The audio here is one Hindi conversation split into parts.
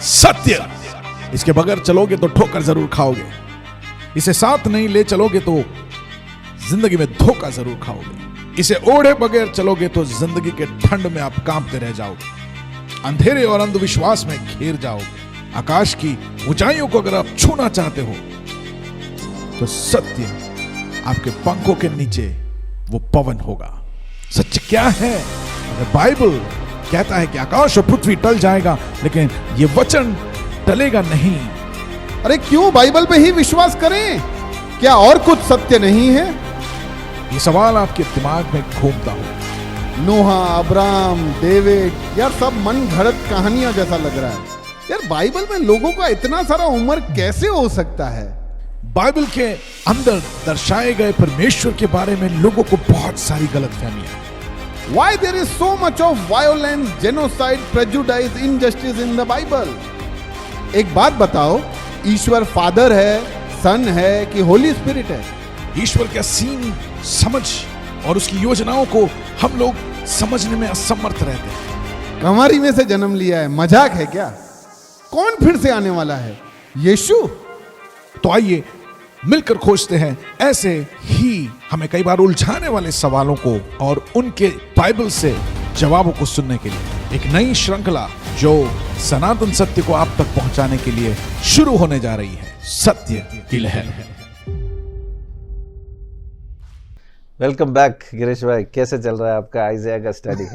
सत्य। इसके बगैर चलोगे तो ठोकर जरूर खाओगे, इसे साथ नहीं ले चलोगे तो जिंदगी में धोखा जरूर खाओगे, इसे ओढ़े बगैर चलोगे तो जिंदगी के ठंड में आप कांपते रह जाओगे, अंधेरे और अंधविश्वास में घिर जाओगे। आकाश की ऊंचाइयों को अगर आप छूना चाहते हो तो सत्य आपके पंखों के नीचे वो पवन होगा। सच क्या है? अगर बाइबल कहता है कि आकाश और पृथ्वी टल जाएगा लेकिन ये वचन टलेगा नहीं। अरे क्यों बाइबल पे ही विश्वास करें? क्या और कुछ सत्य नहीं है? ये सवाल आपके दिमाग में घूमता हो। नोहा, अब्राहम, डेविड, यार सब मन घड़त कहानियां जैसा लग रहा है। यार बाइबल में लोगों का इतना सारा उम्र कैसे हो सकता है? बाइबल के अंदर दर्शाए गए परमेश्वर के बारे में लोगों को बहुत सारी गलतफहमियां। Why there is so much of violence, genocide, prejudice, injustice in the Bible? एक बात बताओ, ईश्वर फादर है, सन है कि होली स्पिरिट है? ईश्वर का सीन समझ और उसकी योजनाओं को हम लोग समझने में असमर्थ रहते हैं। कंवारी में से जन्म लिया है, मजाक है क्या? कौन फिर से आने वाला है? यीशु? तो आइए मिलकर खोजते हैं ऐसे ही हमें कई बार उलझाने वाले सवालों को और उनके बाइबल से जवाबों को सुनने के लिए एक नई श्रृंखला जो सनातन सत्य को आप तक पहुंचाने के लिए शुरू होने जा रही है, सत्य की लहर। वेलकम बैक गिरीश भाई, कैसे चल रहा है आपका आइज़ाया का स्टडी?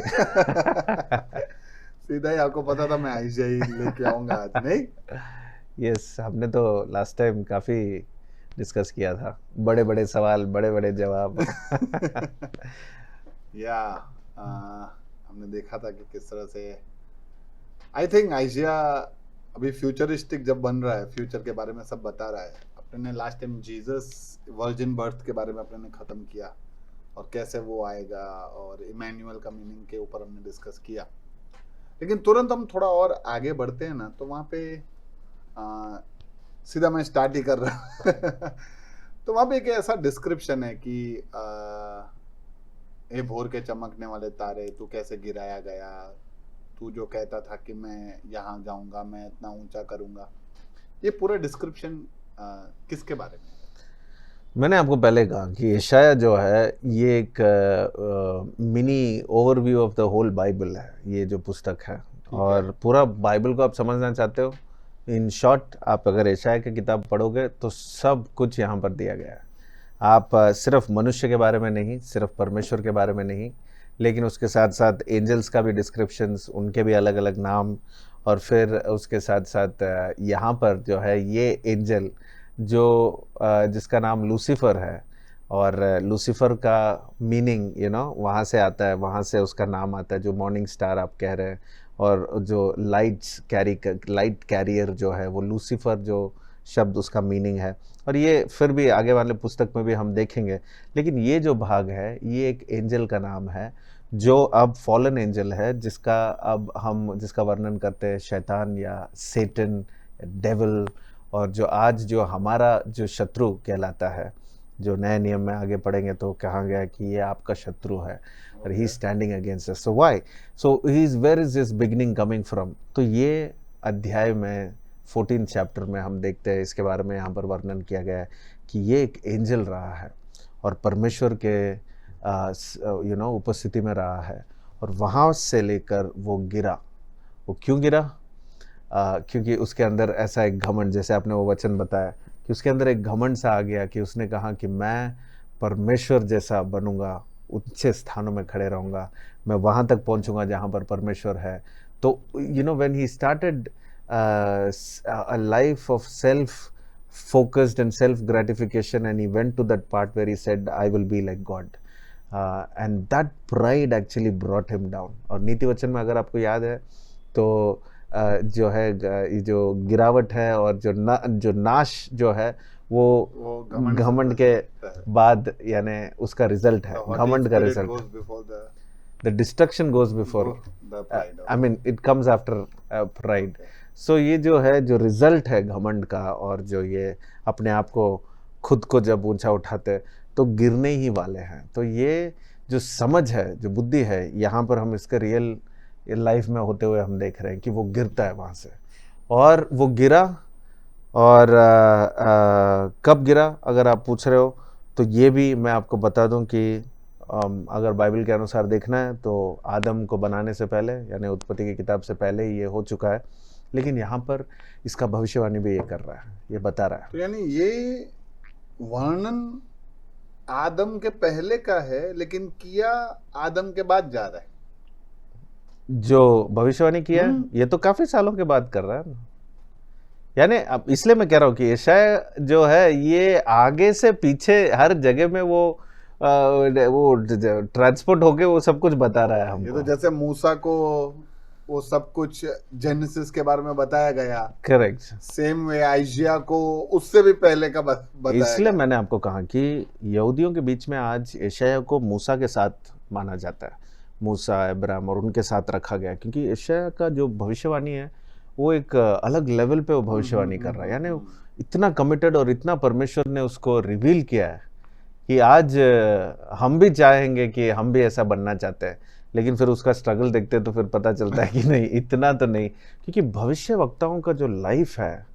सीधा ही आपको पता था मैं आइज़ाया ही लेके आऊंगा आज, नहीं? यस, हमने तो लास्ट टाइम काफी डिस्कस किया था, बड़े बड़े सवाल, बड़े बड़े जवाब। या हमने देखा था कि किस तरह से आई थिंक आइज़ाया अभी फ्यूचरिस्टिक जब बन रहा है, फ्यूचर के बारे में सब बता रहा है। अपने ने last time Jesus virgin birth के बारे में अपने ने खत्म किया और कैसे वो आएगा, और इमैनुअल का मीनिंग के ऊपर हमने डिस्कस किया। लेकिन तुरंत हम थोड़ा और आगे बढ़ते हैं ना, तो वहाँ पे सीधा मैं स्टार्ट ही कर रहा हूँ। तो वहाँ पे एक ऐसा डिस्क्रिप्शन है कि ए भोर के चमकने वाले तारे, तू कैसे गिराया गया, तू जो कहता था कि मैं यहाँ जाऊँगा, मैं इतना ऊंचा करूँगा। ये पूरा डिस्क्रिप्शन किसके बारे में? मैंने आपको पहले कहा कि यशाया जो है ये एक mini overview of the whole Bible है, ये जो पुस्तक है। और पूरा बाइबल को आप समझना चाहते हो, इन शॉर्ट आप अगर यशाया की किताब पढ़ोगे तो सब कुछ यहाँ पर दिया गया है। आप सिर्फ मनुष्य के बारे में नहीं, सिर्फ परमेश्वर के बारे में नहीं, लेकिन उसके साथ साथ एंजल्स का भी डिस्क्रिप्शंस, उनके भी अलग अलग नाम, और फिर उसके साथ साथ यहाँ पर जो है ये एंजल जो जिसका नाम लूसीफर है, और लूसीफर का मीनिंग वहाँ से आता है, वहाँ से उसका नाम आता है, जो मॉर्निंग स्टार आप कह रहे हैं, और जो लाइट कैरियर जो है वो लूसीफर जो शब्द उसका मीनिंग है। और ये फिर भी आगे वाले पुस्तक में भी हम देखेंगे, लेकिन ये जो भाग है ये एक एंजल का नाम है जो अब फॉलन एंजल है, जिसका वर्णन करते हैं शैतान या सेटन, डेविल, और जो आज जो हमारा जो शत्रु कहलाता है, जो नए नियम में आगे पढ़ेंगे तो कहा गया कि ये आपका शत्रु है और he standing against us. So why? So he is where is this beginning coming from? तो ये अध्याय में 14 चैप्टर में हम देखते हैं, इसके बारे में यहाँ पर वर्णन किया गया है कि ये एक एंजल रहा है और परमेश्वर के उपस्थिति में रहा है, और वहाँ से लेकर वो गिरा। वो क्यों गिरा? क्योंकि उसके अंदर ऐसा एक घमंड, जैसे आपने वो वचन बताया कि उसके अंदर एक घमंड सा आ गया कि उसने कहा कि मैं परमेश्वर जैसा बनूंगा, ऊंचे स्थानों में खड़े रहूंगा, मैं वहाँ तक पहुँचूंगा जहाँ पर परमेश्वर है। तो when he started a life of self-focused and self-gratification, and he went to that part where he said, I will be like God. And that pride actually brought him down. और नीति वचन में अगर आपको याद है तो जो है जो गिरावट है और जो नाश जो है वो घमंड के बाद, यानी उसका रिजल्ट है, घमंड का result. The destruction goes before the pride. I mean, it comes after pride. So ये जो है, जो रिजल्ट है घमंड का, और जो ये अपने आप को खुद को जब ऊंचा उठाते तो गिरने ही वाले हैं। तो ये जो समझ है, जो बुद्धि है, यहाँ पर हम इसके रियल लाइफ में होते हुए हम देख रहे हैं कि वो गिरता है वहाँ से। और वो गिरा। और कब गिरा अगर आप पूछ रहे हो, तो ये भी मैं आपको बता दूं कि अगर बाइबल के अनुसार देखना है तो आदम को बनाने से पहले, यानी उत्पत्ति की किताब से पहले ये हो चुका है। लेकिन यहाँ पर इसका भविष्यवाणी भी ये कर रहा है, ये बता रहा है। तो यानी ये वर्णन आदम के पहले का है, लेकिन किया आदम के बाद जा रहा है। जो भविष्यवाणी किया है ये तो काफी सालों के बाद कर रहा है ना। यानी अब इसलिए मैं कह रहा हूँ कि यशाया जो है ये आगे से पीछे हर जगह में वो ट्रांसपोर्ट होके वो सब कुछ बता रहा है ये हमको। तो जैसे मूसा को वो सब कुछ जेनेसिस के बारे में बताया गया, करेक्ट। सेम वे आइजिया को उससे भी पहले का बताया इसलिए गया। मैंने आपको कहा कि यहूदियों के बीच में आज यशाया को मूसा के साथ माना जाता है, मूसा, अब्राहम और उनके साथ रखा गया, क्योंकि यशाया का जो भविष्यवाणी है वो एक अलग लेवल पे वो भविष्यवाणी कर रहा है। यानी वो इतना कमिटेड और इतना परमेश्वर ने उसको रिवील किया है कि आज हम भी चाहेंगे कि हम भी ऐसा बनना चाहते हैं, लेकिन फिर उसका स्ट्रगल देखते हैं तो फिर पता चलता है कि नहीं, इतना तो नहीं। क्योंकि भविष्य वक्ताओं का जो लाइफ है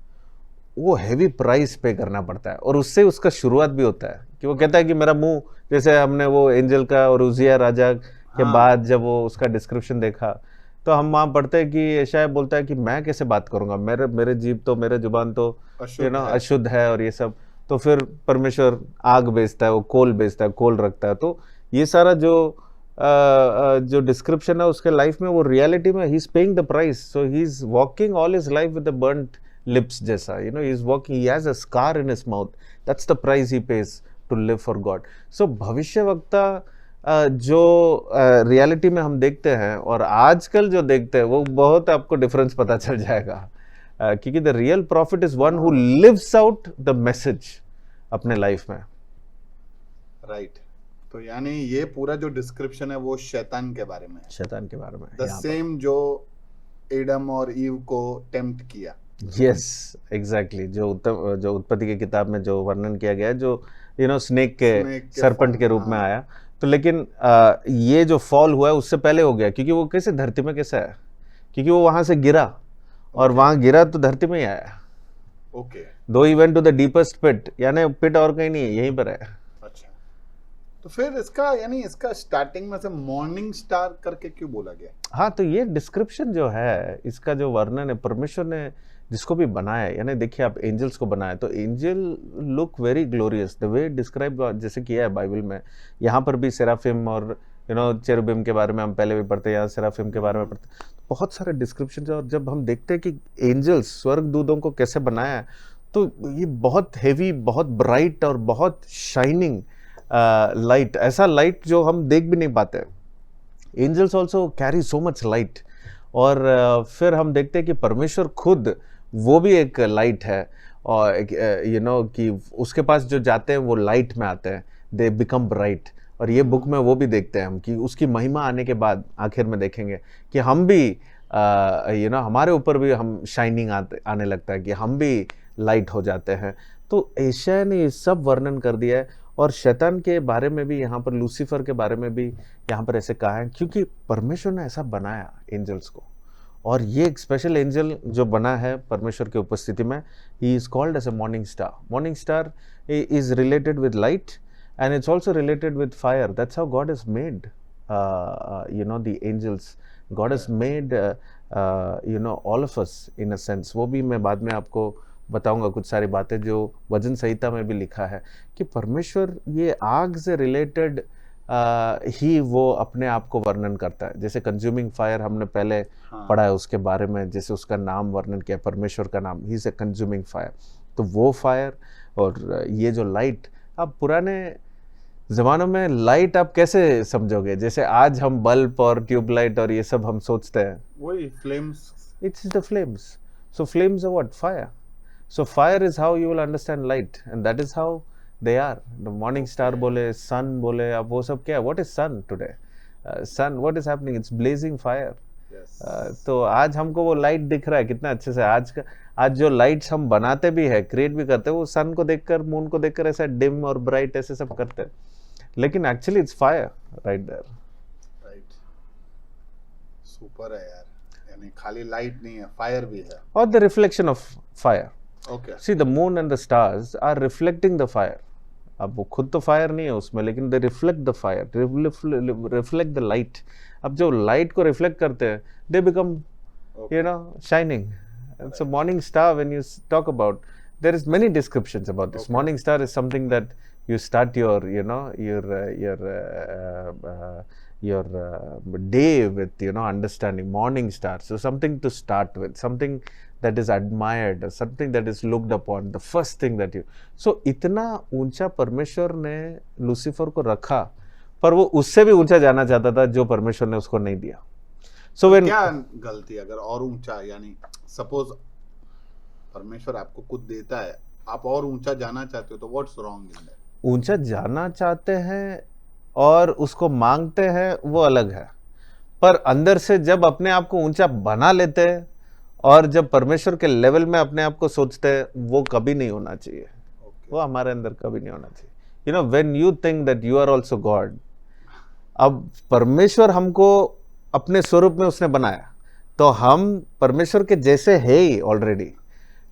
वो हैवी प्राइस पे करना पड़ता है, और उससे उसका शुरुआत भी होता है कि वो कहता है कि मेरा मुंह, जैसे हमने वो एंजल का और उजिया राजा के बाद जब वो उसका डिस्क्रिप्शन देखा तो हम वहाँ पढ़ते हैं कि यशायाह बोलता है कि मैं कैसे बात करूंगा, मेरे जीभ तो, मेरे जुबान तो अशुद्ध है और ये सब। तो फिर परमेश्वर आग भेजता है, वो कोल भेजता है, कोल रखता है। तो ये सारा जो डिस्क्रिप्शन है उसके लाइफ में, वो रियलिटी में he is paying the price. So he is walking all his life with the burnt lips जैसा, you know, he is walking, he has a scar in his mouth, that's the price he pays to live for God. So भविष्यवक्ता जो रियलिटी में हम देखते हैं और आजकल जो देखते हैं वो बहुत आपको डिफरेंस पता चल जाएगा, क्योंकि the real prophet is one who lives out the message अपने लाइफ में। राइट। तो यानी ये पूरा जो डिस्क्रिप्शन है वो शैतान के बारे में है, शैतान के बारे में, द सेम जो एडम और ईव को टेम्प्ट किया। Yes, exactly. जो उत्पत्ति की किताब में जो वर्णन किया गया है, जो यू नो स्नेक के सरपेंट के रूप में आया। तो लेकिन ये जो फॉल हुआ है उससे पहले हो गया, क्योंकि वो कैसे धरती में कैसे आया, क्योंकि वो वहां से गिरा और वहां गिरा तो धरती में ही आया। Okay. Though he went to the deepest pit, यानी पिट और कहीं नहीं है, यहीं पर है। अच्छा, तो फिर इसका यानी इसका स्टार्टिंग में से मॉर्निंग स्टार करके क्यों बोला गया? हाँ, तो ये डिस्क्रिप्शन जो है, इसका जो वर्णन है, परमेश्वर ने जिसको भी बनाया, यानी देखिए आप एंजल्स को बनाया तो angel look very glorious, the way describe जैसे किया है बाइबल में। यहाँ पर भी सेराफिम और यू नो चेरुबिम के बारे में हम पहले भी पढ़ते हैं, यहाँ सेराफिम के बारे में पढ़ते हैं, बहुत सारे डिस्क्रिप्शन। और जब हम देखते हैं कि एंजल्स, स्वर्गदूतों को कैसे बनाया है, तो ये बहुत हेवी, बहुत ब्राइट और बहुत शाइनिंग लाइट, ऐसा लाइट जो हम देख भी नहीं पाते। Angels also carry so much light. और फिर हम देखते हैं कि परमेश्वर खुद वो भी एक लाइट है, और यू नो कि उसके पास जो जाते हैं वो लाइट में आते हैं, दे बिकम ब्राइट। और ये बुक में वो भी देखते हैं हम कि उसकी महिमा आने के बाद आखिर में देखेंगे कि हम भी यू नो हमारे ऊपर भी हम शाइनिंग आने लगता है, कि हम भी लाइट हो जाते हैं। तो यशायाह ने ये सब वर्णन कर दिया है। और शैतान के बारे में भी यहाँ पर, लूसीफर के बारे में भी यहाँ पर ऐसे कहा है, क्योंकि परमेश्वर ने ऐसा बनाया एंजल्स को। और ये एक स्पेशल एंजल जो बना है परमेश्वर की उपस्थिति में, he is called as a morning star. Morning star is related with light and it's also related with fire. That's how God has made you know the angels. God has made you know all of us in a sense. वो भी मैं बाद में आपको बताऊंगा कुछ सारी बातें जो वचन संहिता में भी लिखा है, कि परमेश्वर ये आग से रिलेटेड ही वो अपने आप को वर्णन करता है। जैसे कंज्यूमिंग फायर हमने पहले पढ़ा है उसके बारे में, जैसे उसका नाम वर्णन किया, परमेश्वर का नाम, he is a consuming fire. तो वो फायर और ये जो लाइट, अब पुराने ज़मानों में लाइट आप कैसे समझोगे? जैसे आज हम बल्ब और ट्यूबलाइट और ये सब हम सोचते हैं, वही flames, it's the flames. So flames are what? Fire. So fire is how you will understand light, and that is how they are. The morning star बोले, सन बोले, अब वो सब क्या है? What is sun today? Sun, what is happening? It's blazing fire. तो आज हमको वो लाइट दिख रहा है कितना अच्छे से। आज जो लाइट्स हम बनाते भी है, क्रिएट भी करते हैं, वो सन को देखकर, मून को देखकर ऐसा डिम और ब्राइट ऐसे सब करते हैं, लेकिन actually it's fire right there. Right. Super है यार। यानी खाली लाइट नहीं है, फायर भी है। और the reflection of fire. Okay, see the moon and the stars are reflecting the fire. अब वो खुद तो फायर नहीं है उसमें, लेकिन they reflect the fire, reflect the light. अब जो लाइट को रिफ्लेक्ट करते हैं, they become shining. It's a morning star. When you talk about, there is many descriptions about this. Morning star is something that you start your day with, understanding. Morning star, so something to start with, something that is admired, something that is looked upon, the first thing that you, so इतना ऊंचा परमेश्वर ने लूसीफर को रखा, पर वो उससे भी ऊंचा जाना चाहता था जो परमेश्वर ने उसको नहीं दिया। So when, क्या गलती अगर और ऊंचा, यानी सपोज परमेश्वर आपको कुछ देता है, आप और ऊंचा जाना चाहते हो, तो व्हाट्स रॉन्ग इन दैट? ऊंचा जाना चाहते हैं और उसको मांगते हैं, वो अलग है। पर अंदर से जब अपने आप को ऊंचा बना लेते हैं और जब परमेश्वर के लेवल में अपने आप को सोचते हैं, वो कभी नहीं होना चाहिए। वो हमारे अंदर कभी नहीं होना चाहिए। When you think that you are also God, अब परमेश्वर हमको अपने स्वरूप में उसने बनाया, तो हम परमेश्वर के जैसे है ही ऑलरेडी।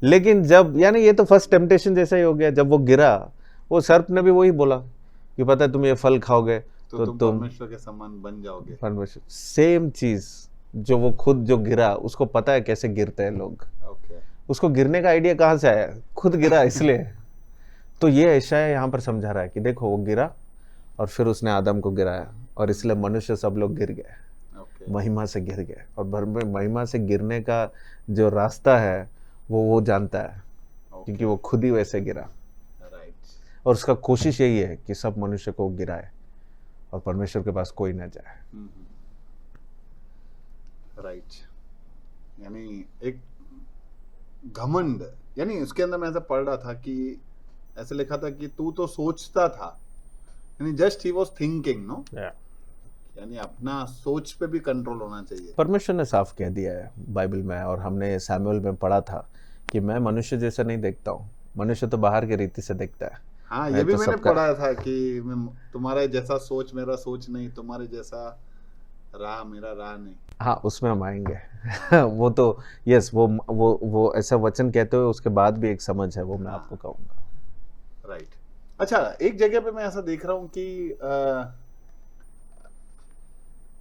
लेकिन जब, यानी ये तो फर्स्ट टेम्पटेशन जैसा ही हो गया, जब वो गिरा, वो सर्प ने भी वही बोला कि पता है तुम ये फल खाओगे तो तुम परमेश्वर के समान बन जाओगे। परमेश्वर, सेम चीज जो वो खुद जो गिरा, उसको पता है कैसे गिरते हैं लोग। उसको गिरने का आइडिया कहाँ से आया? खुद गिरा इसलिए। तो ये यशायाह यहाँ पर समझा रहा है कि देखो वो गिरा और फिर उसने आदम को गिराया, और इसलिए मनुष्य सब लोग गिर गए, महिमा से गिर गए। और महिमा से गिरने का जो रास्ता है वो जानता है, क्योंकि वो खुद ही वैसे गिरा। और उसका कोशिश यही है कि सब मनुष्य को गिराए और परमेश्वर के पास कोई ना जाए। राइट, यानी एक घमंड, यानी उसके अंदर मैं ऐसा पढ़ रहा था कि ऐसे लिखा था कि तू तो सोचता था, यानी just he was thinking, no, यानी अपना सोच पे भी कंट्रोल होना चाहिए। परमेश्वर ने साफ कह दिया है बाइबल में, और हमने सैमुएल में पढ़ा था कि मैं मनुष्य जैसा नहीं देखता हूँ, मनुष्य तो बाहर की रीति से देखता है। हाँ, ये भी मैंने पढ़ा था कि तुम्हारे जैसा सोच मेरा सोच नहीं, तुम्हारे जैसा राह मेरा राह नहीं। हाँ, उसमें हम आएंगे। वो तो यस, वो ऐसा वचन कहते हुए उसके बाद भी एक समझ है, वो मैं आपको कहूँगा। राइट। अच्छा, एक जगह पे मैं ऐसा देख रहा हूँ कि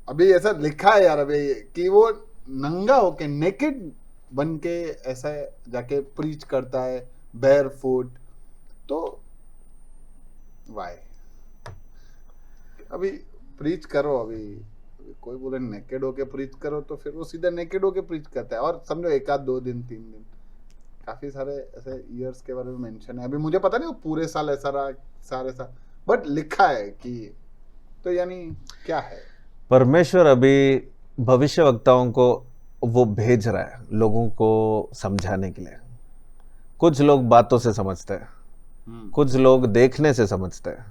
अभी ऐसा लिखा है यार अभी कि वो नंगा होके, नेकेड बन के ऐसा जाके प्रीच करता है, बेयर फुट। तो वाई अभी प्रीच करो, अभी कोई बोले नेकेड होके प्रीच करो, तो फिर वो सीधा नेकेड होके प्रीच करता है। और समझो 1 आध 2 दिन 3 दिन, काफी सारे ऐसे ईयर्स के बारे में मेंशन है। अभी मुझे पता नहीं वो पूरे साल ऐसा रहा, सारे साल, बट लिखा है कि, तो यानी क्या है? परमेश्वर अभी भविष्यवक्ताओं को वो भेज रहा है लोगों को समझाने के लिए। कुछ लोग बातों से समझते हैं, कुछ लोग देखने से समझते हैं,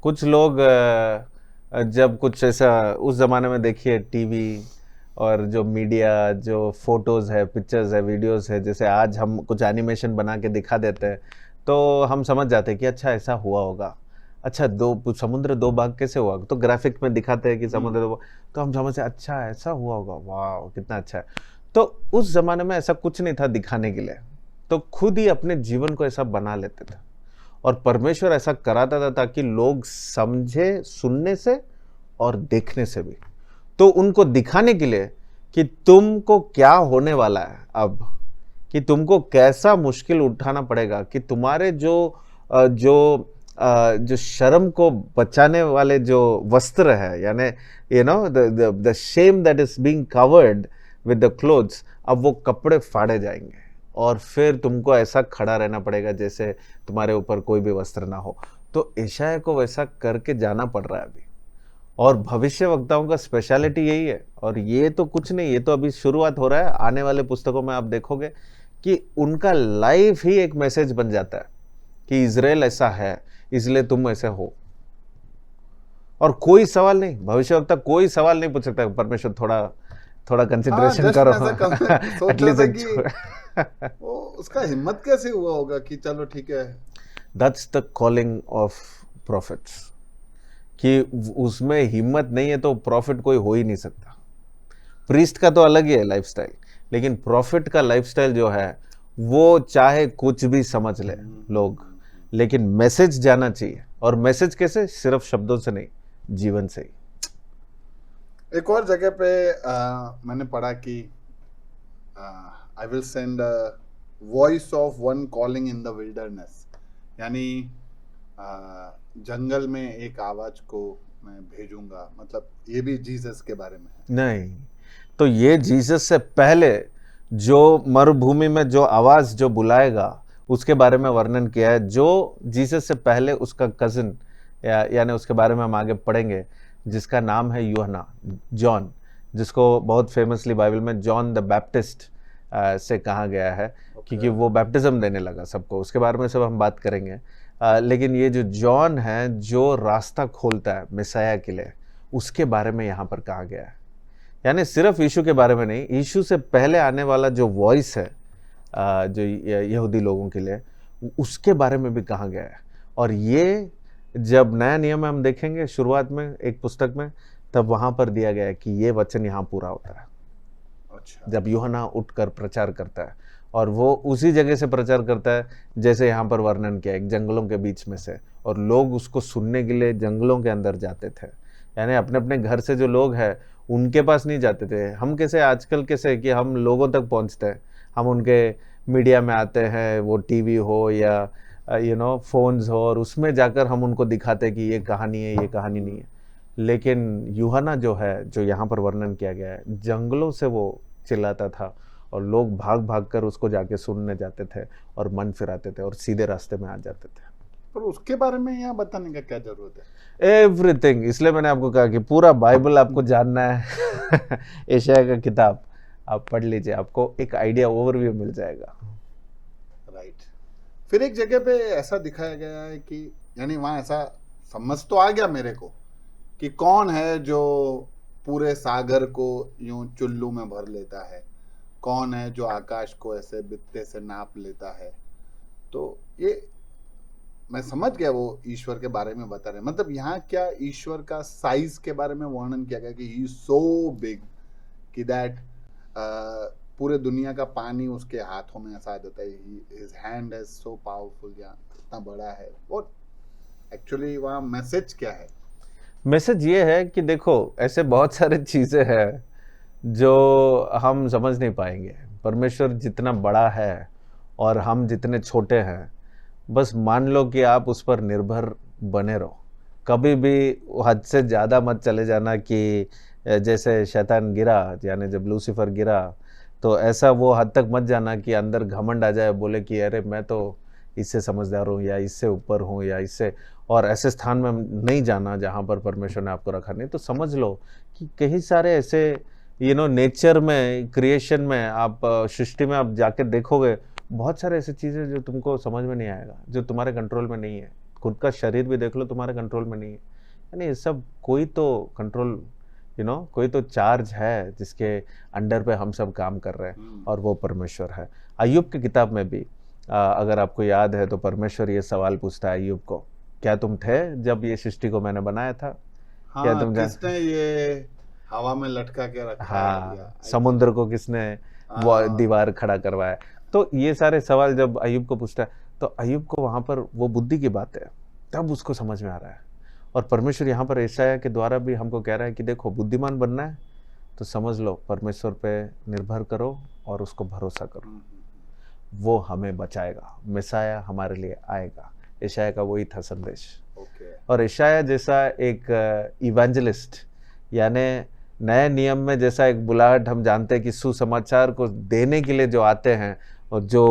कुछ लोग जब कुछ ऐसा, उस जमाने में देखिए टीवी और जो मीडिया, जो फोटोज है, पिक्चर्स है, वीडियोस है, जैसे आज हम कुछ एनिमेशन बना के दिखा देते हैं तो हम समझ जाते हैं कि अच्छा ऐसा हुआ होगा। अच्छा, समुद्र 2 भाग कैसे हुआ, तो ग्राफिक में दिखाते हैं कि समुद्र 2 भाग, तो हम समझते हैं अच्छा ऐसा हुआ होगा, वाह कितना अच्छा है। तो उस जमाने में ऐसा कुछ नहीं था दिखाने के लिए, तो खुद ही अपने जीवन को ऐसा बना लेते थे। और परमेश्वर ऐसा कराता था ताकि लोग समझे, सुनने से और देखने से भी। तो उनको दिखाने के लिए कि तुमको क्या होने वाला है अब, कि तुमको कैसा मुश्किल उठाना पड़ेगा, कि तुम्हारे जो शर्म को बचाने वाले जो वस्त्र है, यानी the Shem that is being covered with the clothes, अब वो कपड़े फाड़े जाएंगे और फिर तुमको ऐसा खड़ा रहना पड़ेगा जैसे तुम्हारे ऊपर कोई भी वस्त्र ना हो। तो यशायाह को वैसा करके जाना पड़ रहा है अभी। और भविष्यवक्ताओं का स्पेशलिटी यही है। और ये तो कुछ नहीं, ये तो अभी शुरुआत हो रहा है। आने वाले पुस्तकों में आप देखोगे कि उनका लाइफ ही एक मैसेज बन जाता है कि इजराइल ऐसा है, इसलिए तुम ऐसे हो। और कोई सवाल नहीं, भविष्यवक्ता कोई सवाल नहीं पूछ सकता, परमेश्वर थोड़ा कंसिडरेशन करो एटलीस्ट। वो उसका हिम्मत कैसे हुआ होगा कि चलो ठीक है। That's the calling of profits, कि उसमें हिम्मत नहीं है तो प्रॉफिट कोई हो ही नहीं सकता। प्रीस्ट का तो अलग ही है लाइफस्टाइल, लेकिन प्रॉफिट का लाइफस्टाइल जो है वो चाहे कुछ भी समझ ले लोग, लेकिन मैसेज जाना चाहिए। और मैसेज कैसे? सिर्फ शब्दों से नहीं, जीवन से ही। एक और जगह पे मैंने पढ़ा कि I will send voice of one calling in the wilderness, यानी जंगल में एक आवाज को मैं भेजूंगा, मतलब ये भी जीसस के बारे में है। नहीं, तो ये जीसस से पहले जो मरुभूमि में जो आवाज जो बुलाएगा उसके बारे में वर्णन किया है। जो जीसस से पहले उसका कजिन यानी उसके बारे में हम आगे पढ़ेंगे, जिसका नाम है यूहन्ना, जॉन, जिसको बहुत फेमसली बाइबल में जॉन द बैप्टिस्ट से कहा गया है, क्योंकि वो बैप्टिज्म देने लगा सबको। उसके बारे में सब हम बात करेंगे। लेकिन ये जो जॉन है जो रास्ता खोलता है मिसाया के लिए, उसके बारे में यहाँ पर कहा गया है। यानी सिर्फ यीशु के बारे में नहीं, यीशु से पहले आने वाला जो वॉइस है जो यहूदी लोगों के लिए, उसके बारे में भी कहा गया है। और ये जब नया नियम में हम देखेंगे शुरुआत में एक पुस्तक में, तब वहाँ पर दिया गया है कि ये वचन यहाँ पूरा होता है। अच्छा, जब यूहन्ना उठकर प्रचार करता है, और वो उसी जगह से प्रचार करता है जैसे यहाँ पर वर्णन किया, एक जंगलों के बीच में से, और लोग उसको सुनने के लिए जंगलों के अंदर जाते थे। यानी अपने अपने घर से जो लोग हैं उनके पास नहीं जाते थे। हम कैसे आजकल कैसे कि हम लोगों तक पहुँचते हैं, हम उनके मीडिया में आते हैं, वो टीवी हो या फोन्स हो, और उसमें जाकर हम उनको दिखाते हैं कि ये कहानी है, ये कहानी नहीं है। लेकिन यूहन्ना जो है, जो यहाँ पर वर्णन किया गया है, जंगलों से वो चिल्लाता था और लोग भाग भाग कर उसको जाके सुनने जाते थे और मन फिराते थे और सीधे रास्ते में आ जाते थे। पर उसके बारे में यहाँ बताने का क्या जरूरत है? एवरीथिंग, इसलिए मैंने आपको कहा कि पूरा बाइबल आपको जानना है एशिया का किताब आप पढ़ लीजिए, आपको एक आइडिया, ओवरव्यू मिल जाएगा। राइट। फिर एक जगह पे ऐसा दिखाया गया है कि यानी वहाँ ऐसा समझ तो आ गया मेरे को कि कौन है जो पूरे सागर को यूं चुल्लू में भर लेता है, कौन है जो आकाश को ऐसे बित्ते से नाप लेता है। तो ये मैं समझ गया, वो ईश्वर के बारे में बता रहे हैं। मतलब यहाँ क्या ईश्वर का साइज के बारे में वर्णन किया गया कि ही इज सो बिग कि दैट पूरे दुनिया का पानी उसके हाथों में ऐसा आ जाता है। His hand is so powerful, या इतना बड़ा है। और एक्चुअली वहाँ मैसेज क्या है? मैसेज ये है कि देखो, ऐसे बहुत सारे चीज़ें हैं जो हम समझ नहीं पाएंगे। परमेश्वर जितना बड़ा है और हम जितने छोटे हैं, बस मान लो कि आप उस पर निर्भर बने रहो। कभी भी हद से ज़्यादा मत चले जाना कि जैसे शैतान गिरा, यानी जब लूसीफर गिरा, तो ऐसा वो हद तक मत जाना कि अंदर घमंड आ जाए, बोले कि अरे मैं तो इससे समझदार हूँ या इससे ऊपर हूँ या इससे, और ऐसे स्थान में नहीं जाना जहाँ पर परमेश्वर ने आपको रखा नहीं। तो समझ लो कि कई सारे ऐसे नेचर में, क्रिएशन में, आप सृष्टि में आप जाके देखोगे, बहुत सारे ऐसे चीज़ें जो तुमको समझ में नहीं आएगा, जो तुम्हारे कंट्रोल में नहीं है। खुद का शरीर भी देख लो, तुम्हारे कंट्रोल में नहीं है। यानी ये सब कोई तो कंट्रोल, कोई तो चार्ज है जिसके अंडर पे हम सब काम कर रहे हैं, और वो परमेश्वर है। अय्यूब की किताब में भी अगर आपको याद है तो परमेश्वर ये सवाल पूछता है अय्यूब को, क्या तुम थे जब ये सृष्टि को मैंने बनाया था? हाँ, क्या तुम किसने ये हवा में लटका के रखा है? हाँ, समुद्र को किसने वो दीवार खड़ा करवाया? तो ये सारे सवाल जब अय्यूब को पूछता है, तो अय्यूब को वहां पर वो बुद्धि की बात है, तब उसको समझ में आ रहा है। और परमेश्वर यहाँ पर यशायाह के द्वारा भी हमको कह रहा है कि देखो, बुद्धिमान बनना है तो समझ लो, परमेश्वर पे निर्भर करो और उसको भरोसा करो, वो हमें बचाएगा, मिसाया हमारे लिए आएगा। यशायाह का वही था संदेश। और यशायाह जैसा एक इवेंजलिस्ट, यानी नए नियम में जैसा एक बुलाहट हम जानते हैं कि सुसमाचार को देने के लिए जो आते हैं और जो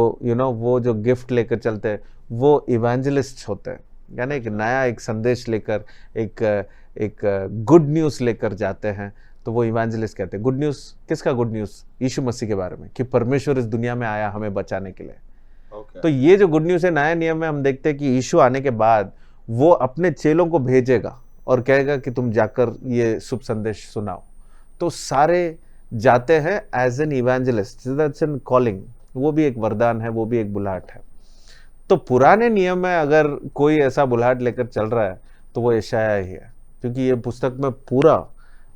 वो जो गिफ्ट लेकर चलते हैं, वो इवेंजलिस्ट होते हैं। यानी एक नया एक संदेश लेकर, एक गुड न्यूज़ लेकर जाते हैं, तो वो इवेंजलिस्ट कहते हैं। गुड न्यूज़ किसका? गुड न्यूज़ यीशु मसीह के बारे में, कि परमेश्वर इस दुनिया में आया हमें बचाने के लिए। तो ये जो गुड न्यूज़ है, नया नियम में हम देखते हैं कि यीशु आने के बाद वो अपने चेलों को भेजेगा और कहेगा कि तुम जाकर ये शुभ संदेश सुनाओ। तो सारे जाते हैं as an evangelist, that's an calling. वो भी एक वरदान है, वो भी एक बुलाहट है। तो पुराने नियम में अगर कोई ऐसा बुलाहट लेकर चल रहा है तो वो यशायाह ही है, क्योंकि ये पुस्तक में पूरा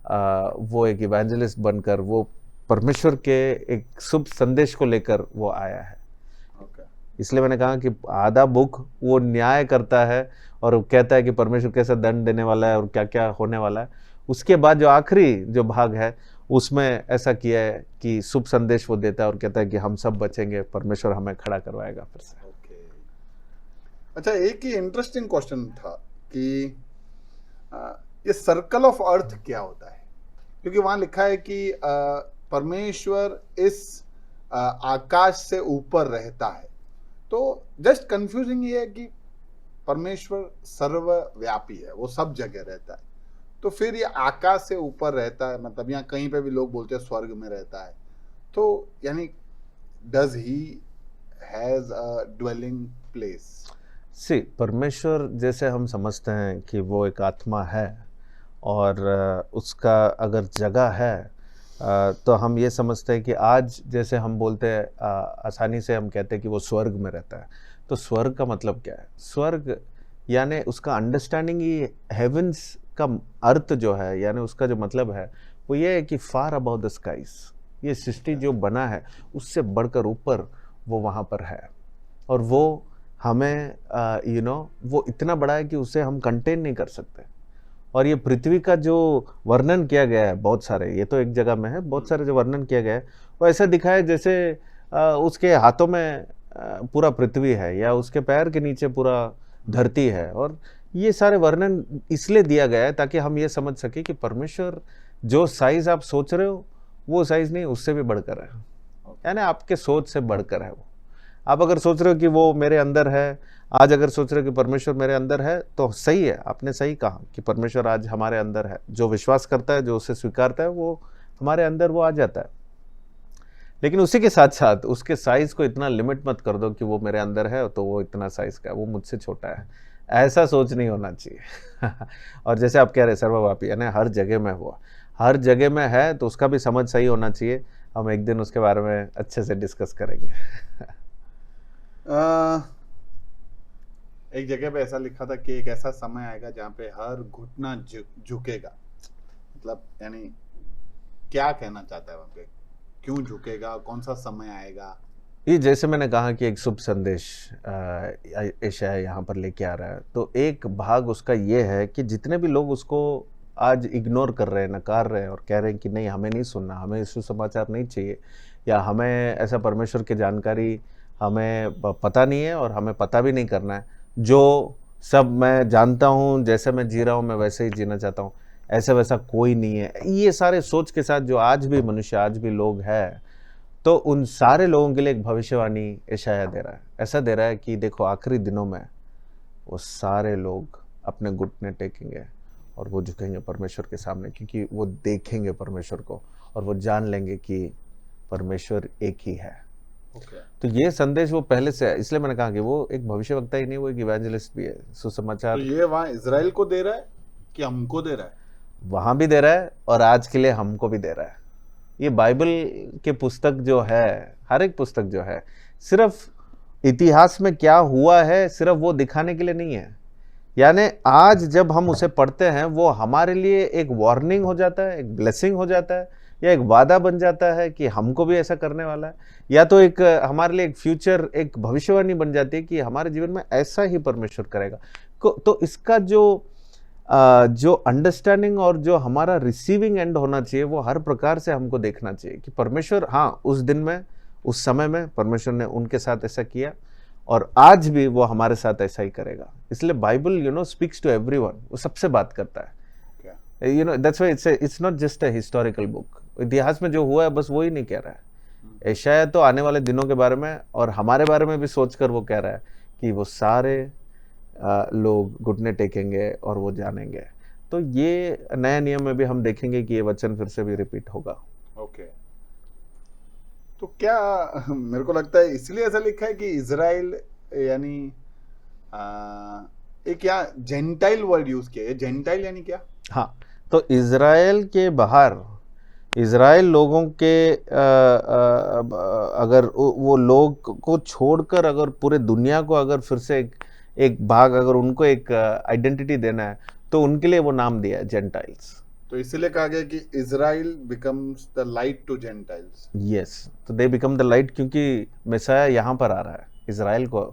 वो एक इवेंजलिस्ट बनकर वो परमेश्वर के एक शुभ संदेश को लेकर वो आया है। ओके इसलिए मैंने कहा कि आधा बुक वो न्याय करता है और वो कहता है कि परमेश्वर कैसा दंड देने वाला है और क्या क्या होने वाला है। उसके बाद जो आखिरी जो भाग है उसमें ऐसा किया है कि शुभ संदेश वो देता है और कहता है कि हम सब बचेंगे, परमेश्वर हमें खड़ा करवाएगा फिर से। ओके अच्छा, एक ही इंटरेस्टिंग क्वेश्चन था कि ये सर्कल ऑफ अर्थ क्या होता है? क्योंकि वहां लिखा है कि परमेश्वर इस आकाश से ऊपर रहता है, तो जस्ट कंफ्यूजिंग ये है कि परमेश्वर सर्वव्यापी है, वो सब जगह रहता है, तो फिर ये आकाश से ऊपर रहता है, मतलब यहाँ कहीं पे भी लोग बोलते हैं स्वर्ग में रहता है, तो यानी does he has a dwelling place? See परमेश्वर जैसे हम समझते हैं कि वो एक आत्मा है और उसका अगर जगह है तो हम ये समझते हैं कि आज जैसे हम बोलते हैं आसानी से हम कहते हैं कि वो स्वर्ग में रहता है। तो स्वर्ग का मतलब क्या है? स्वर्ग यानी उसका अंडरस्टैंडिंग ही हेवंस का अर्थ जो है, यानी उसका जो मतलब है वो ये है कि फार अबाउट द स्काइज, ये सृष्टि जो बना है उससे बढ़कर ऊपर वो वहाँ पर है और वो हमें वो इतना बड़ा है कि उसे हम कंटेन नहीं कर सकते। और ये पृथ्वी का जो वर्णन किया गया है, बहुत सारे, ये तो एक जगह में है, बहुत सारे जो वर्णन किया गया है वो ऐसा दिखाया जैसे उसके हाथों में पूरा पृथ्वी है या उसके पैर के नीचे पूरा धरती है। और ये सारे वर्णन इसलिए दिया गया है ताकि हम ये समझ सके कि परमेश्वर जो साइज आप सोच रहे हो वो साइज नहीं, उससे भी बढ़कर है, यानी आपके सोच से बढ़कर है वो। आप अगर सोच रहे हो कि वो मेरे अंदर है, आज अगर सोच रहे हो कि परमेश्वर मेरे अंदर है, तो सही है, आपने सही कहा कि परमेश्वर आज हमारे अंदर है। जो विश्वास करता है, जो उसे स्वीकारता है, वो हमारे अंदर वो आ जाता है। लेकिन उसी के साथ साथ उसके साइज को इतना लिमिट मत कर दो कि वो मेरे अंदर है तो वो इतना साइज का है, वो मुझसे छोटा है, ऐसा सोच नहीं होना चाहिए। और जैसे आप कह रहे सर्वव्यापी, यानी हर जगह में हुआ, हर जगह में है, तो उसका भी समझ सही होना चाहिए। हम एक दिन उसके बारे में अच्छे से डिस्कस करेंगे। एक जगह पे ऐसा लिखा था कि एक ऐसा समय आएगा जहाँ पे हर घुटना झुकेगा, मतलब यानी क्या कहना चाहता है वहाँ पे? क्यों झुकेगा? कौन सा समय आएगा? ये जैसे मैंने कहा कि एक शुभ संदेश यशायाह यहाँ पर लेके आ रहा है, तो एक भाग उसका ये है कि जितने भी लोग उसको आज इग्नोर कर रहे हैं, नकार रहे हैं और कह रहे हैं कि नहीं, हमें नहीं सुनना, हमें सुसमाचार नहीं चाहिए, या हमें ऐसा परमेश्वर की जानकारी हमें पता नहीं है और हमें पता भी नहीं करना है, जो सब मैं जानता हूँ, जैसे मैं जी रहा हूँ मैं वैसे ही जीना चाहता हूँ, ऐसा वैसा कोई नहीं है, ये सारे सोच के साथ जो आज भी मनुष्य, आज भी लोग हैं, तो उन सारे लोगों के लिए एक भविष्यवाणी यशायाह दे रहा है। ऐसा दे रहा है कि देखो आखिरी दिनों में वो सारे लोग अपने घुटने टेकेंगे और वो झुकेंगे परमेश्वर के सामने, क्योंकि वो देखेंगे परमेश्वर को और वो जान लेंगे कि परमेश्वर एक ही है। तो ये संदेश वो पहले से है, इसलिए मैंने कहा कि वो एक भविष्यवक्ता ही नहीं, वो एक इवेंजलिस्ट भी है, सुसमाचार। तो ये वहाँ इजराइल को दे रहा है कि हमको दे रहा है? वहां भी दे रहा है और आज के लिए हमको भी दे रहा है। ये बाइबल के पुस्तक जो है, हर एक पुस्तक जो है, सिर्फ इतिहास में क्या हुआ है सिर्फ वो दिखाने के लिए नहीं है, यानी आज जब हम उसे पढ़ते हैं वो हमारे लिए एक वार्निंग हो जाता है, एक ब्लेसिंग हो जाता है, या एक वादा बन जाता है कि हमको भी ऐसा करने वाला है, या तो एक हमारे लिए एक फ्यूचर, एक भविष्यवाणी बन जाती है कि हमारे जीवन में ऐसा ही परमेश्वर करेगा। तो इसका जो अंडरस्टैंडिंग और जो हमारा रिसीविंग एंड होना चाहिए वो हर प्रकार से हमको देखना चाहिए कि परमेश्वर, हाँ, उस दिन में, उस समय में परमेश्वर ने उनके साथ ऐसा किया और आज भी वो हमारे साथ ऐसा ही करेगा। इसलिए बाइबल स्पीक्स टू एवरीवन, वो सबसे बात करता है। That's why it's not just a historical book. इतिहास में जो हुआ है बस वो ही नहीं कह रहा है। यशायाह तो आने वाले दिनों के बारे में और हमारे बारे में भी सोचकर वो कह रहा है कि वो सारे लोग घुटने टेकेंगे और वो जानेंगे। तो ये नया नियम में भी हम देखेंगे कि ये वचन फिर से भी रिपीट होगा। ओके, तो क्या मेरे को लगता है इसलिए ऐसा लिखा है कि इजराइल, यानी एक यहाँ जेंटाइल वर्ड यूज किया है। जेंटाइल यानी क्या? हाँ, तो इजराइल के बाहर, इजराइल लोगों के अगर वो लोग को छोड़कर अगर पूरे दुनिया को अगर फिर से एक भाग, अगर उनको एक आइडेंटिटी देना है तो उनके लिए वो नाम दिया है जेंटाइल्स। तो इसीलिए कहा गया कि Israel becomes the light to gentiles. Yes, तो दे बिकम द लाइट, क्योंकि मैसाया यहाँ पर आ रहा है, इजराइल को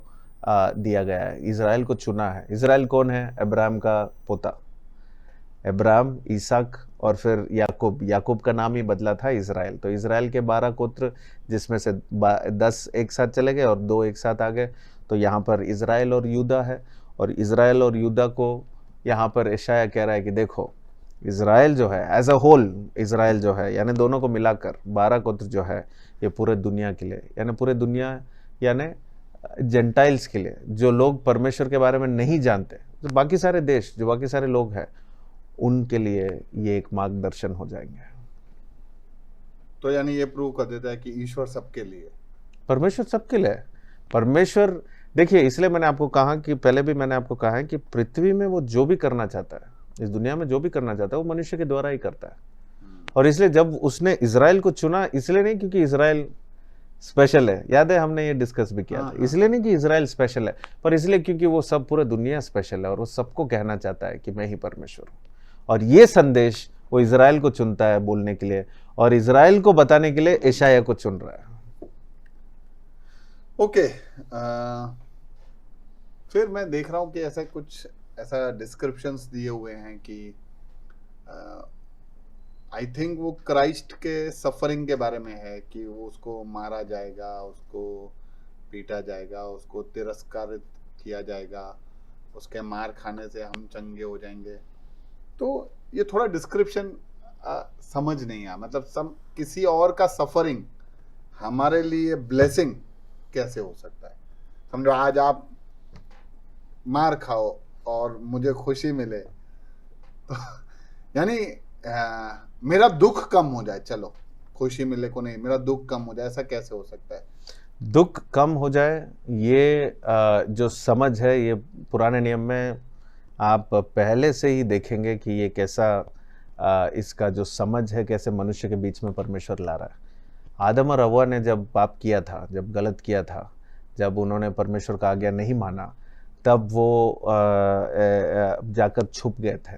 दिया गया है, इजराइल को चुना है। इजराइल कौन है? अब्राहम का पोता, अब्राहम, इसहाक और फिर याकूब। याकूब का नाम ही बदला था इजराइल। तो इजराइल के 12 गोत्र, जिसमें से 10 एक साथ चले गए और 2 एक साथ आ गए। तो यहाँ पर इजराइल और यूदा है, और इजराइल और यूदा को यहाँ पर यशायाह कह रहा है कि देखो, इजराइल जो है एज अ होल, इजराइल जो है यानी दोनों को मिलाकर 12 गोत्र जो है, ये पूरे दुनिया के लिए, यानी पूरे दुनिया यानी जेंटाइल्स के लिए, जो लोग परमेश्वर के बारे में नहीं जानते, जो बाकी सारे देश, जो बाकी सारे लोग हैं, उनके लिए ये एक मार्गदर्शन हो जाएंगे। तो यानी ये प्रूव कर देता है कि ईश्वर सबके लिए, परमेश्वर सबके लिए। परमेश्वर देखिए, इसलिए मैंने आपको कहा कि पहले भी मैंने आपको कहा है कि पृथ्वी में वो जो भी करना चाहता है, इस दुनिया में जो भी करना चाहता है, वो मनुष्य के द्वारा ही करता है। और इसलिए जब उसने इजराइल को चुना, इसलिए नहीं क्योंकि इजराइल स्पेशल है, याद है हमने ये डिस्कस भी किया था, इसलिए नहीं कि इजराइल स्पेशल है, पर इसलिए क्योंकि वो सब पूरे दुनिया स्पेशल है, और वो सबको कहना चाहता है कि मैं ही परमेश्वर हूँ। और ये संदेश वो इजराइल को चुनता है बोलने के लिए, और इजराइल को बताने के लिए यशायाह को चुन रहा है। ओके। फिर मैं देख रहा हूँ कि ऐसा डिस्क्रिप्शंस दिए हुए हैं कि आई थिंक वो क्राइस्ट के सफरिंग के बारे में है, कि वो उसको मारा जाएगा, उसको पीटा जाएगा, उसको तिरस्कारित किया जाएगा, उसके मार खाने से हम चंगे हो जाएंगे। तो ये थोड़ा डिस्क्रिप्शन समझ नहीं आया, मतलब किसी और का सफरिंग हमारे लिए ब्लेसिंग कैसे हो सकता है? समझो आज आप मार खाओ और मुझे खुशी मिले, तो यानी मेरा दुख कम हो जाए, चलो खुशी मिले को नहीं, मेरा दुख कम हो जाए, ऐसा कैसे हो सकता है? दुख कम हो जाए, ये जो समझ है, ये पुराने नियम में आप पहले से ही देखेंगे कि ये कैसा इसका जो समझ है, कैसे मनुष्य के बीच में परमेश्वर ला रहा है। आदम और हव्वा ने जब पाप किया था, जब गलत किया था, जब उन्होंने परमेश्वर का आज्ञा नहीं माना, तब वो जाकर छुप गए थे।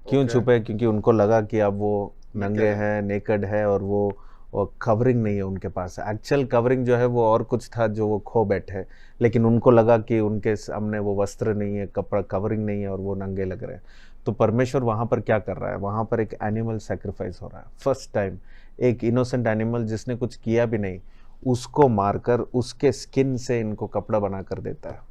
क्यों छुपे? क्योंकि उनको लगा कि अब वो नंगे हैं, नेकेड है, और वो कवरिंग नहीं है उनके पास। एक्चुअल कवरिंग जो है वो और कुछ था जो वो खो बैठे, लेकिन उनको लगा कि उनके सामने वो वस्त्र नहीं है, कपड़ा कवरिंग नहीं है, और वो नंगे लग रहे हैं। तो परमेश्वर वहाँ पर क्या कर रहा है? वहाँ पर एक एनिमल सैक्रिफाइस हो रहा है। फर्स्ट टाइम एक इनोसेंट एनिमल जिसने कुछ किया भी नहीं, उसको मारकर उसके स्किन से इनको कपड़ा बना कर देता है।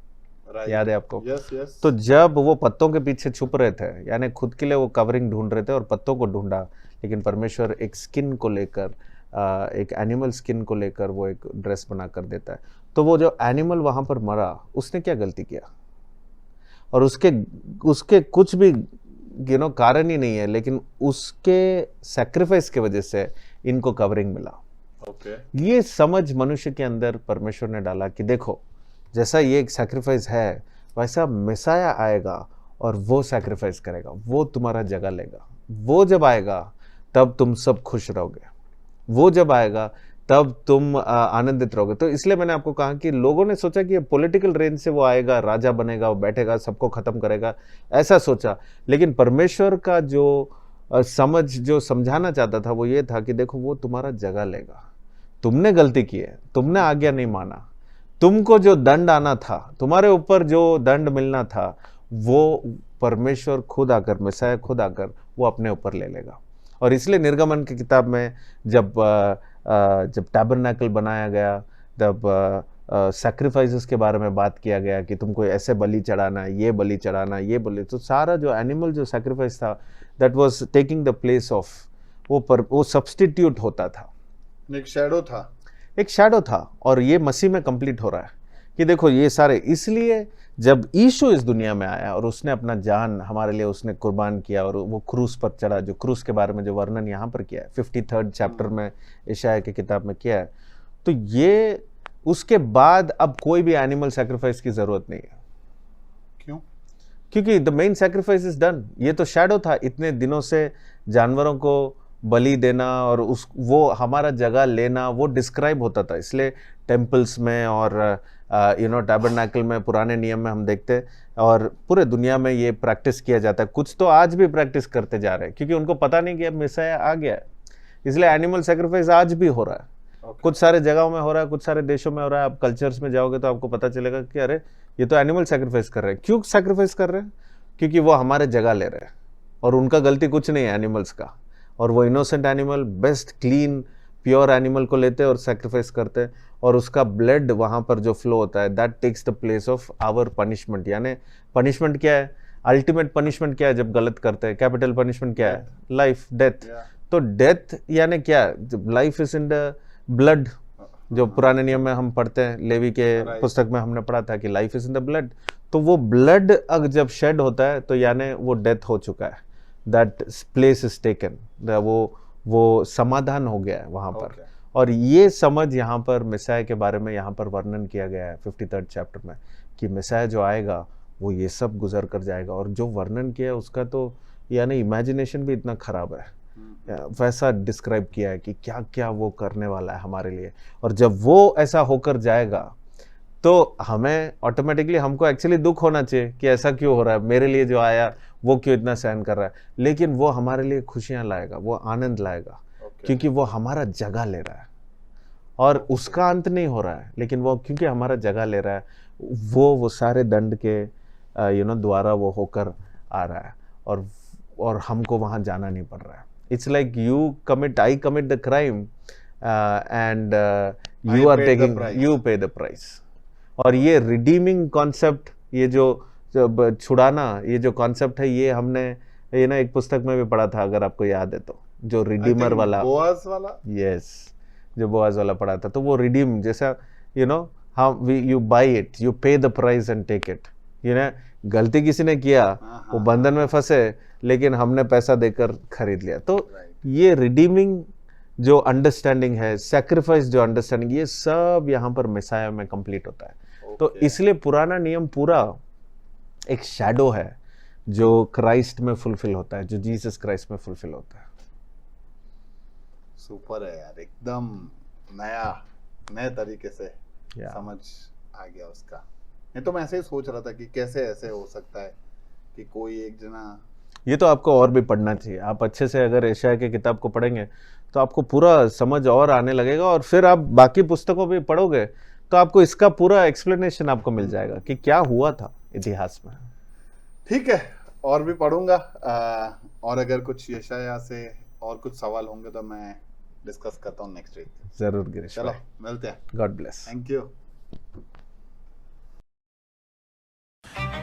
याद है आपको? yes. तो जब वो पत्तों के पीछे छुप रहे थे, यानी खुद के लिए वो कवरिंग ढूंढ रहे थे और पत्तों को ढूंढा, लेकिन परमेश्वर एक स्किन को लेकर, एक एनिमल स्किन को लेकर वो एक ड्रेस बना कर देता है। तो वो जो एनिमल वहां पर मरा, उसने क्या गलती किया? और उसके कुछ भी कारण ही नहीं है, लेकिन उसके सैक्रिफाइस की वजह से इनको कवरिंग मिला। ये समझ मनुष्य के अंदर परमेश्वर ने डाला कि देखो, जैसा ये एक सैक्रिफाइस है, वैसा मेसाया आएगा और वो सैक्रिफाइस करेगा, वो तुम्हारा जगह लेगा। वो जब आएगा तब तुम सब खुश रहोगे, वो जब आएगा तब तुम आनंदित रहोगे। तो इसलिए मैंने आपको कहा कि लोगों ने सोचा कि पॉलिटिकल रेंज से वो आएगा, राजा बनेगा, वो बैठेगा, सबको खत्म करेगा, ऐसा सोचा। लेकिन परमेश्वर का जो समझ जो समझाना चाहता था वो ये था कि देखो, वो तुम्हारा जगह लेगा। तुमने गलती की है, तुमने आज्ञा नहीं माना, तुमको जो दंड आना था, तुम्हारे ऊपर जो दंड मिलना था, वो परमेश्वर खुद आकर, मेसाया खुद आकर वो अपने ऊपर ले लेगा। और इसलिए निर्गमन की किताब में जब टैबरनेकल बनाया गया, तब सैक्रिफाइसेस के बारे में बात किया गया कि तुमको ऐसे बलि चढ़ाना, ये बलि चढ़ाना, ये बलि। तो सारा जो एनिमल जो सैक्रिफाइस था, that was taking the place of, वो सब्स्टिट्यूट होता था, एक शैडो था। और ये मसीह में कंप्लीट हो रहा है कि देखो ये सारे, इसलिए जब यीशु इस दुनिया में आया और उसने अपना जान हमारे लिए उसने कुर्बान किया और वो क्रूस पर चढ़ा, जो क्रूस के बारे में जो वर्णन यहाँ पर किया है 53rd चैप्टर में यशायाह की किताब में किया है, तो ये उसके बाद अब कोई भी एनिमल सैक्रिफाइस की जरूरत नहीं है। क्यों? क्योंकि the main sacrifice is done. ये तो शैडो था, इतने दिनों से जानवरों को बलि देना और उस वो हमारा जगह लेना वो डिस्क्राइब होता था। इसलिए टेम्पल्स में और टैबरनेकल में पुराने नियम में हम देखते हैं और पूरे दुनिया में ये प्रैक्टिस किया जाता है। कुछ तो आज भी प्रैक्टिस करते जा रहे हैं क्योंकि उनको पता नहीं कि अब मिसाया आ गया है, इसलिए एनिमल सेक्रीफाइस आज भी हो रहा है। कुछ सारे जगहों में हो रहा है, कुछ सारे देशों में हो रहा है। आप कल्चर्स में जाओगे तो आपको पता चलेगा कि अरे ये तो एनिमल सेक्रीफाइस कर रहे हैं। क्यों सेक्रीफाइस कर रहे हैं? क्योंकि वो हमारे जगह ले रहे हैं और उनका गलती कुछ नहीं है एनिमल्स का, और वो innocent animal, best clean pure animal को लेते हैं और सेक्रीफाइस करते हैं, और उसका ब्लड वहाँ पर जो फ्लो होता है that takes the place of our punishment. यानी पनिशमेंट क्या है? अल्टीमेट पनिशमेंट क्या है जब गलत करते हैं? कैपिटल पनिशमेंट क्या है? Life, death. तो डेथ यानी क्या? Life is in the blood. जो पुराने नियम में हम पढ़ते हैं, लेवी के पुस्तक में हमने पढ़ा था कि life is in the blood. तो वो ब्लड अगर जब शेड होता है तो यानी वो डेथ हो चुका है, दैट प्लेस इज टेकन, वो समाधान हो गया है वहाँ पर। और ये समझ यहाँ पर मिसाया के बारे में यहाँ पर वर्णन किया गया है 53rd चैप्टर में कि मिसाया जो आएगा वो ये सब गुजर कर जाएगा। और जो वर्णन किया है उसका तो यानी इमेजिनेशन भी इतना खराब है, वैसा डिस्क्राइब किया है कि क्या क्या वो करने वाला है हमारे लिए। और जब वो ऐसा होकर जाएगा तो हमें ऑटोमेटिकली, हमको एक्चुअली दुख होना चाहिए कि ऐसा क्यों हो रहा है, मेरे लिए जो आया वो क्यों इतना सहन कर रहा है, लेकिन वो हमारे लिए खुशियां लाएगा, वो आनंद लाएगा, क्योंकि वो हमारा जगह ले रहा है। और उसका अंत नहीं हो रहा है, लेकिन वो क्योंकि हमारा जगह ले रहा है, वो सारे दंड के द्वारा वो होकर आ रहा है, और हमको वहां जाना नहीं पड़ रहा है। It's like I commit the crime and you are taking, you pay the price. और ये रिडीमिंग कॉन्सेप्ट, ये जो छुड़ाना, ये जो कॉन्सेप्ट है, ये हमने एक पुस्तक में भी पढ़ा था, अगर आपको याद है तो, जो रिडीमर वाला, बोआज वाला, यस, जो बोआज वाला पढ़ा था। तो वो रिडीम जैसा you buy it, you pay the price and take it. गलती किसी ने किया, वो बंधन में फंसे, लेकिन हमने पैसा देकर खरीद लिया। तो ये रिडीमिंग जो अंडरस्टैंडिंग है, सैक्रिफाइस जो अंडरस्टैंडिंग, ये सब यहाँ पर मिसाया में कंप्लीट होता है। तो इसलिए पुराना नियम पूरा एक शैडो है जो क्राइस्ट में फुलफिल होता है, जो जीसस क्राइस्ट में फुलफिल होता है। सुपर है यार, एकदम नए तरीके से समझ आ गया उसका। नहीं तो मैं ऐसे ही सोच रहा था कि कैसे ऐसे हो सकता है कि कोई एक जना, ये तो आपको और भी पढ़ना चाहिए। आप अच्छे से अगर यशायाह की किताब को पढ़ेंगे तो आपको पूरा समझ और आने लगेगा, और फिर आप बाकी पुस्तकों भी पढ़ोगे तो आपको इसका पूरा एक्सप्लेनेशन आपको मिल जाएगा कि क्या हुआ था इतिहास में। ठीक है, और भी पढ़ूंगा, और अगर कुछ यशायाह से और कुछ सवाल होंगे तो मैं डिस्कस करता हूँ नेक्स्ट वीक। जरूर गिरीश, चलो मिलते हैं। God bless. Thank you.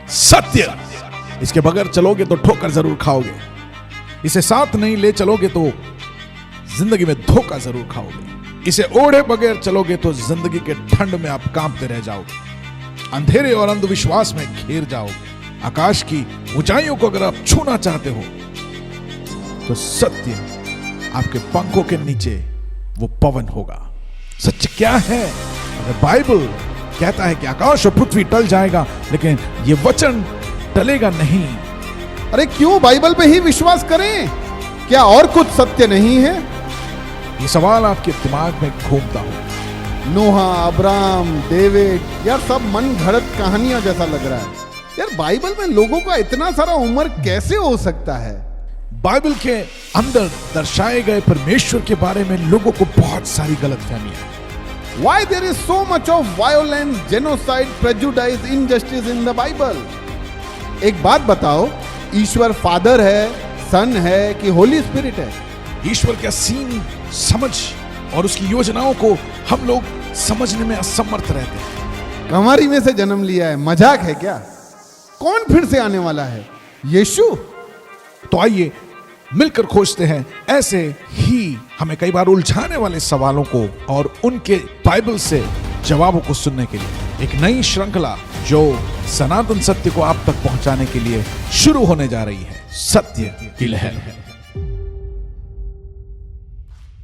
सत्य, इसके बगैर चलोगे तो ठोकर जरूर खाओगे। इसे साथ नहीं ले चलोगे तो जिंदगी में धोखा जरूर खाओगे। इसे ओढ़े बगैर चलोगे तो जिंदगी के ठंड में आप कांपते रह जाओगे, अंधेरे और अंधविश्वास में घिर जाओगे। आकाश की ऊंचाइयों को अगर आप छूना चाहते हो तो सत्य आपके पंखों के नीचे वो पवन होगा। सत्य क्या है? अगर बाइबल कहता है कि आकाश और पृथ्वी टल जाएगा, लेकिन ये वचन टलेगा नहीं। अरे क्यों बाइबल पे ही विश्वास करें? क्या और कुछ सत्य नहीं है? ये सवाल आपके दिमाग में घूमता हो। नोहा, अब्राहम, डेविड, यार सब मन घड़त कहानियां जैसा लग रहा है। यार बाइबल में लोगों का इतना सारा उम्र कैसे हो सकता है? बाइबल के अंदर दर्शाए गए परमेश्वर के बारे में लोगों को बहुत सारी गलतफहमियां। Why there is so much of violence, genocide, prejudice, injustice in the Bible? एक बात बताओ, ईश्वर फादर है, सन है कि होली स्पिरिट है? ईश्वर की असीम समझ और उसकी योजनाओं को हम लोग समझने में असमर्थ रहते हैं। कमारी में से जन्म लिया है, मजाक है क्या? कौन फिर से आने वाला है? यीशु? तो आइए मिलकर खोजते हैं ऐसे ही हमें कई बार उलझाने वाले सवालों को और उनके बाइबल से जवाबों को सुनने के लिए एक नई श्रृंखला जो सनातन सत्य को आप तक पहुंचाने के लिए शुरू होने जा रही है, सत्य की लहर।